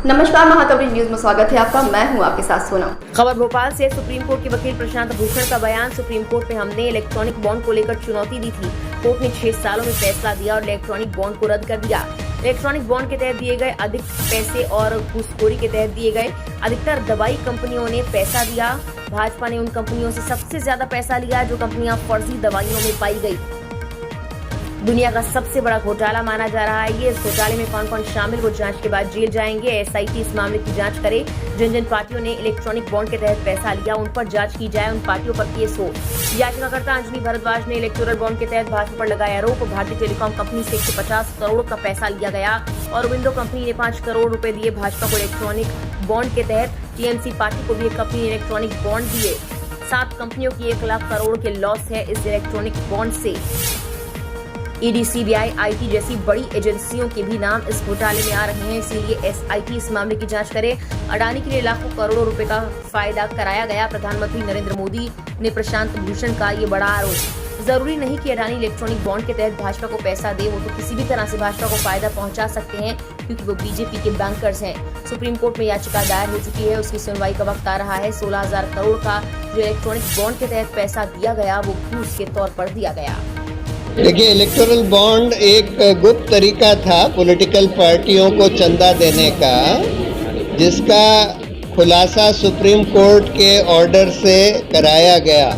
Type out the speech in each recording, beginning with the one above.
नमस्कार, महाकवरी न्यूज में स्वागत है आपका। मैं हूं आपके साथ सोनम। खबर भोपाल से। सुप्रीम कोर्ट के वकील प्रशांत भूषण का बयान। सुप्रीम कोर्ट में हमने इलेक्ट्रॉनिक बॉन्ड को लेकर चुनौती दी थी। कोर्ट ने 6 सालों में फैसला दिया और इलेक्ट्रॉनिक बॉन्ड को रद्द कर दिया। इलेक्ट्रॉनिक बॉन्ड के तहत दिए गए अधिक पैसे और घूसखोरी के तहत दिए गए अधिकतर दवाई कंपनियों ने पैसा दिया। भाजपा ने उन कंपनियों से सबसे ज्यादा पैसा लिया जो कंपनियां फर्जी दवाइयों में पाई गई। दुनिया का सबसे बड़ा घोटाला माना जा रहा है ये। इस घोटाले में कौन कौन शामिल, वो जांच के बाद जेल जाएंगे। एसआईटी इस मामले की जांच करे। जिन जिन पार्टियों ने इलेक्ट्रॉनिक बॉन्ड के तहत पैसा लिया उन पर जांच की जाए, उन पार्टियों पर केस हो। याचिकाकर्ता अंजनी भारद्वाज ने इलेक्टोरल बॉन्ड के तहत भाजपा पर लगाया आरोप। भारतीय टेलीकॉम कंपनी से 150 करोड़ का पैसा लिया गया और विंडो कंपनी ने 5 करोड़ रुपए दिए भाजपा को इलेक्ट्रॉनिक बॉन्ड के तहत। टीएमसी पार्टी को भी एक कंपनी ने इलेक्ट्रॉनिक बॉन्ड दिए। 7 कंपनियों की 1 लाख करोड़ के लॉस है इस इलेक्ट्रॉनिक बॉन्ड से। ईडी, सीबीआई, आईटी जैसी बड़ी एजेंसियों के भी नाम इस घोटाले में आ रहे हैं, इसीलिए एसआईटी इस मामले की जांच करे। अडानी के लिए लाखों करोड़ों रुपए का फायदा कराया गया। प्रधानमंत्री नरेंद्र मोदी ने प्रशांत भूषण का ये बड़ा आरोप। जरूरी नहीं कि अडानी इलेक्ट्रॉनिक बॉन्ड के तहत भाजपा को पैसा दे, वो तो किसी भी तरह से भाजपा को फायदा पहुंचा सकते हैं क्योंकि वो बीजेपी के बैंकर्स हैं। सुप्रीम कोर्ट में याचिका दायर हो चुकी है, उसकी सुनवाई का वक्त आ रहा है। 16,000 करोड़ का जो इलेक्ट्रॉनिक बॉन्ड के तहत पैसा दिया गया वो घूस के तौर पर दिया गया। देखिए, इलेक्टोरल बॉन्ड एक गुप्त तरीका था पॉलिटिकल पार्टियों को चंदा देने का, जिसका खुलासा सुप्रीम कोर्ट के ऑर्डर से कराया गया।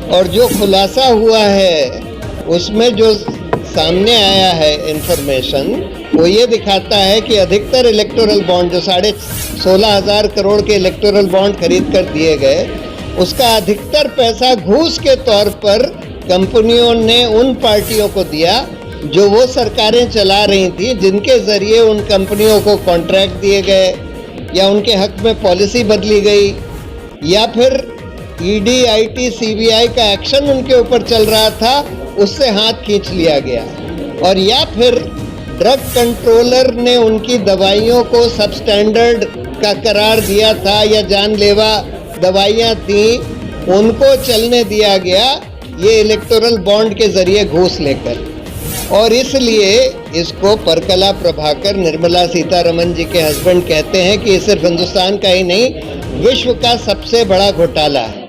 और जो खुलासा हुआ है उसमें जो सामने आया है इंफॉर्मेशन, वो ये दिखाता है कि अधिकतर इलेक्टोरल बॉन्ड जो 16,500 करोड़ के इलेक्टोरल बॉन्ड खरीद कर दिए गए, उसका अधिकतर पैसा घूस के तौर पर कंपनियों ने उन पार्टियों को दिया जो वो सरकारें चला रही थी, जिनके जरिए उन कंपनियों को कॉन्ट्रैक्ट दिए गए या उनके हक में पॉलिसी बदली गई, या फिर ईडी, आईटी, सीबीआई का एक्शन उनके ऊपर चल रहा था, उससे हाथ खींच लिया गया। और या फिर ड्रग कंट्रोलर ने उनकी दवाइयों को सबस्टैंडर्ड का करार दिया था या जानलेवा दवाइयाँ थी, उनको चलने दिया गया ये इलेक्टोरल बॉन्ड के जरिए घूस लेकर। और इसलिए इसको परकला प्रभाकर, निर्मला सीतारमण जी के हस्बैंड कहते हैं कि ये सिर्फ हिंदुस्तान का ही नहीं, विश्व का सबसे बड़ा घोटाला है।